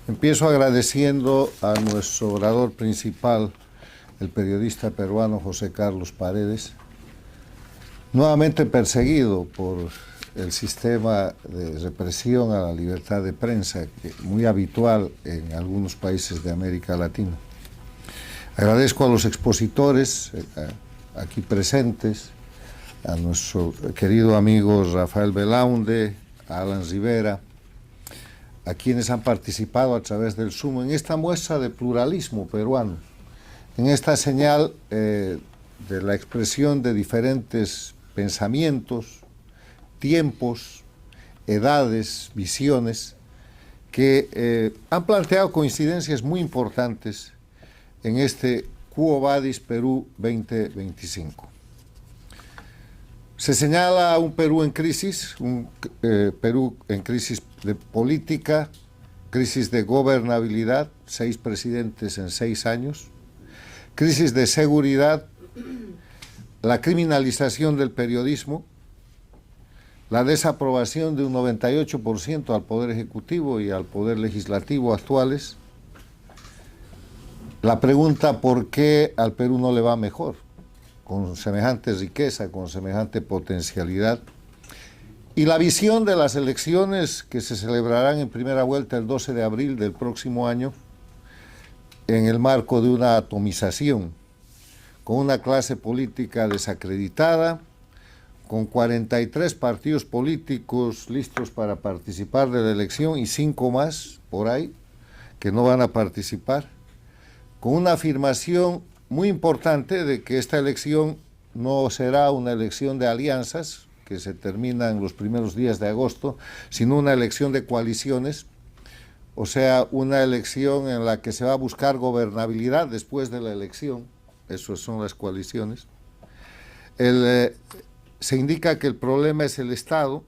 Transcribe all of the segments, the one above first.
Empiezo agradeciendo a nuestro orador principal, el periodista peruano José Carlos Paredes, nuevamente perseguido por el sistema de represión a la libertad de prensa, que es muy habitual en algunos países de América Latina. Agradezco a los expositores aquí presentes, a nuestro querido amigo Rafael Belaunde, a Alan Rivera, a quienes han participado a través del Zoom en esta muestra de pluralismo peruano, en esta señal de la expresión de diferentes pensamientos, tiempos, edades, visiones, que han planteado coincidencias muy importantes en este Quo Vadis Perú 2025. Se señala un Perú en crisis, Perú en crisis de política, crisis de gobernabilidad, 6 presidentes en 6 años, crisis de seguridad, la criminalización del periodismo, la desaprobación de un 98% al Poder Ejecutivo y al Poder Legislativo actuales, la pregunta ¿por qué al Perú no le va mejor? Con semejante riqueza, con semejante potencialidad, y la visión de las elecciones que se celebrarán en primera vuelta el 12 de abril del próximo año, en el marco de una atomización, con una clase política desacreditada, con 43 partidos políticos listos para participar de la elección y 5 más por ahí que no van a participar, con una afirmación muy importante de que esta elección no será una elección de alianzas, que se termina en los primeros días de agosto, sino una elección de coaliciones, o sea, una elección en la que se va a buscar gobernabilidad después de la elección, esas son las coaliciones. Se indica que el problema es el Estado,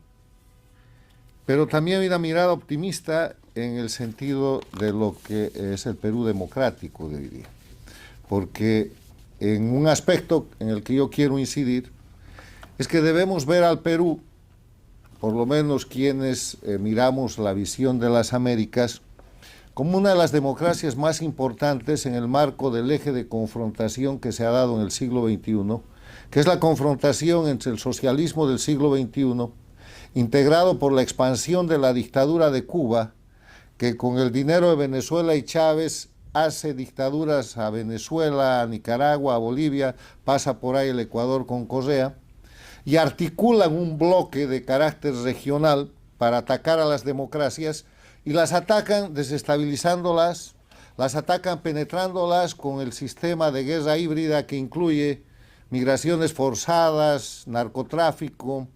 pero también hay una mirada optimista en el sentido de lo que es el Perú democrático de hoy día. Porque en un aspecto en el que yo quiero incidir es que debemos ver al Perú, por lo menos quienes miramos la visión de las Américas, como una de las democracias más importantes en el marco del eje de confrontación que se ha dado en el siglo XXI, que es la confrontación entre el socialismo del siglo XXI, integrado por la expansión de la dictadura de Cuba, que con el dinero de Venezuela y Chávez hace dictaduras a Venezuela, a Nicaragua, a Bolivia, pasa por ahí el Ecuador con Correa, y articulan un bloque de carácter regional para atacar a las democracias, y las atacan desestabilizándolas, las atacan penetrándolas con el sistema de guerra híbrida que incluye migraciones forzadas, narcotráfico,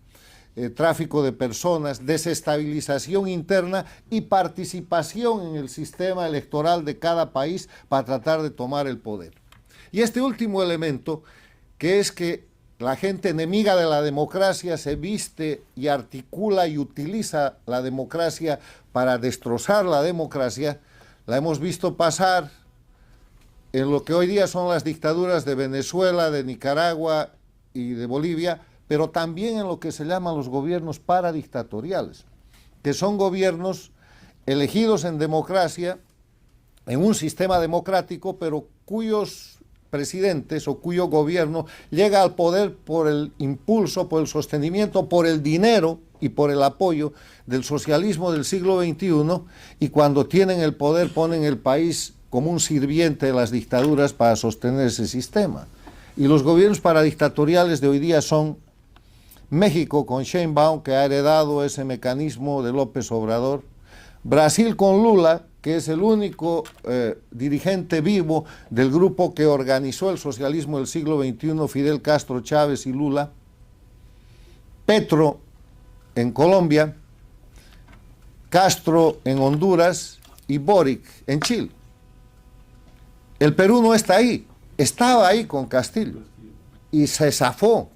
tráfico de personas, desestabilización interna y participación en el sistema electoral de cada país para tratar de tomar el poder. Y este último elemento, que es que la gente enemiga de la democracia se viste y articula y utiliza la democracia para destrozar la democracia, la hemos visto pasar en lo que hoy día son las dictaduras de Venezuela, de Nicaragua y de Bolivia, pero también en lo que se llaman los gobiernos paradictatoriales, que son gobiernos elegidos en democracia, en un sistema democrático, pero cuyos presidentes o cuyo gobierno llega al poder por el impulso, por el sostenimiento, por el dinero y por el apoyo del socialismo del siglo XXI, y cuando tienen el poder ponen el país como un sirviente de las dictaduras para sostener ese sistema. Y los gobiernos paradictatoriales de hoy día son México con Sheinbaum, que ha heredado ese mecanismo de López Obrador, Brasil con Lula, que es el único dirigente vivo del grupo que organizó el socialismo del siglo XXI, Fidel Castro, Chávez y Lula, Petro en Colombia, Castro en Honduras y Boric en Chile. El Perú no está ahí, estaba ahí con Castillo y se zafó.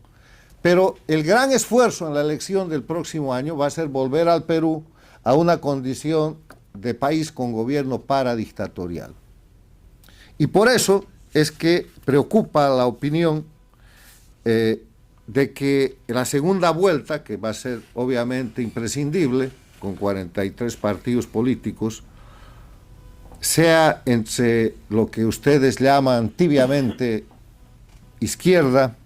Pero el gran esfuerzo en la elección del próximo año va a ser volver al Perú a una condición de país con gobierno paradictatorial. Y por eso es que preocupa la opinión de que la segunda vuelta, que va a ser obviamente imprescindible, con 43 partidos políticos, sea entre lo que ustedes llaman tibiamente izquierda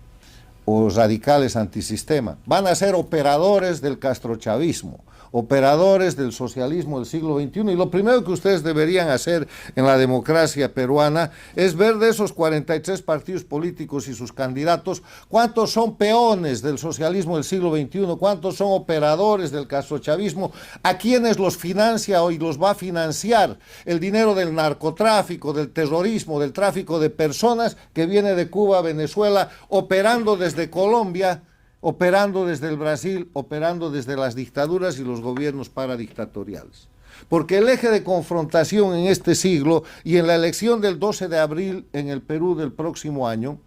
o radicales antisistema. Van a ser operadores del castrochavismo, operadores del socialismo del siglo XXI, y lo primero que ustedes deberían hacer en la democracia peruana es ver de esos 43 partidos políticos y sus candidatos cuántos son peones del socialismo del siglo XXI, cuántos son operadores del castrochavismo, a quienes los financia y los va a financiar el dinero del narcotráfico, del terrorismo, del tráfico de personas que viene de Cuba, Venezuela, operando desde Colombia, operando desde el Brasil, operando desde las dictaduras y los gobiernos paradictatoriales. Porque el eje de confrontación en este siglo y en la elección del 12 de abril en el Perú del próximo año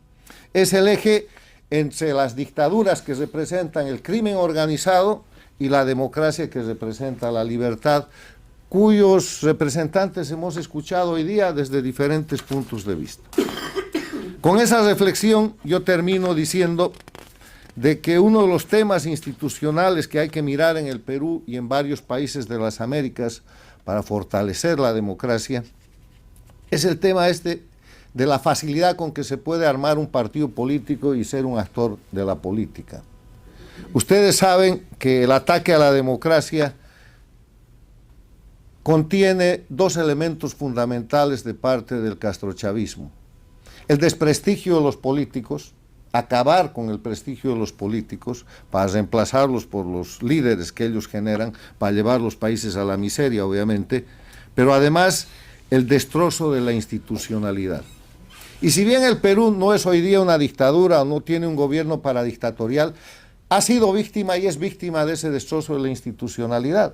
es el eje entre las dictaduras que representan el crimen organizado y la democracia que representa la libertad, cuyos representantes hemos escuchado hoy día desde diferentes puntos de vista. Con esa reflexión yo termino diciendo de que uno de los temas institucionales que hay que mirar en el Perú y en varios países de las Américas para fortalecer la democracia es el tema de la facilidad con que se puede armar un partido político y ser un actor de la política. Ustedes saben que el ataque a la democracia contiene dos elementos fundamentales de parte del castrochavismo: el desprestigio de los políticos, acabar con el prestigio de los políticos para reemplazarlos por los líderes que ellos generan, para llevar los países a la miseria, obviamente, pero además el destrozo de la institucionalidad. Y si bien el Perú no es hoy día una dictadura o no tiene un gobierno paradictatorial, ha sido víctima y es víctima de ese destrozo de la institucionalidad,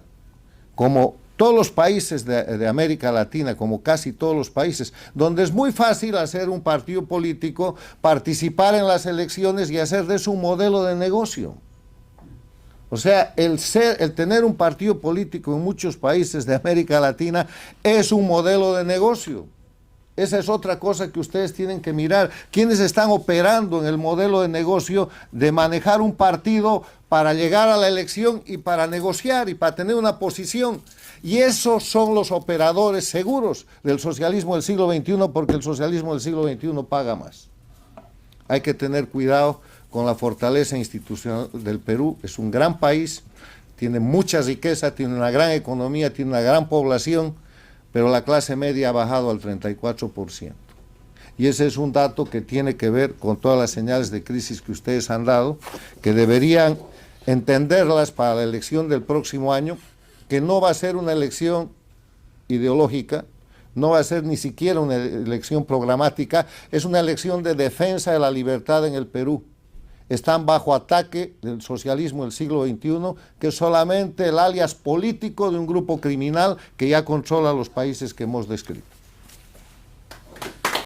como todos los países de América Latina, como casi todos los países, donde es muy fácil hacer un partido político, participar en las elecciones y hacer de eso un modelo de negocio. O sea, el tener un partido político en muchos países de América Latina es un modelo de negocio. Esa es otra cosa que ustedes tienen que mirar. ¿Quiénes están operando en el modelo de negocio de manejar un partido para llegar a la elección y para negociar y para tener una posición? Y esos son los operadores seguros del socialismo del siglo XXI, porque el socialismo del siglo XXI paga más. Hay que tener cuidado con la fortaleza institucional del Perú. Es un gran país, tiene mucha riqueza, tiene una gran economía, tiene una gran población, pero la clase media ha bajado al 34%. Y ese es un dato que tiene que ver con todas las señales de crisis que ustedes han dado, que deberían entenderlas para la elección del próximo año, que no va a ser una elección ideológica, no va a ser ni siquiera una elección programática, es una elección de defensa de la libertad en el Perú. Están bajo ataque del socialismo del siglo XXI, que es solamente el alias político de un grupo criminal que ya controla los países que hemos descrito.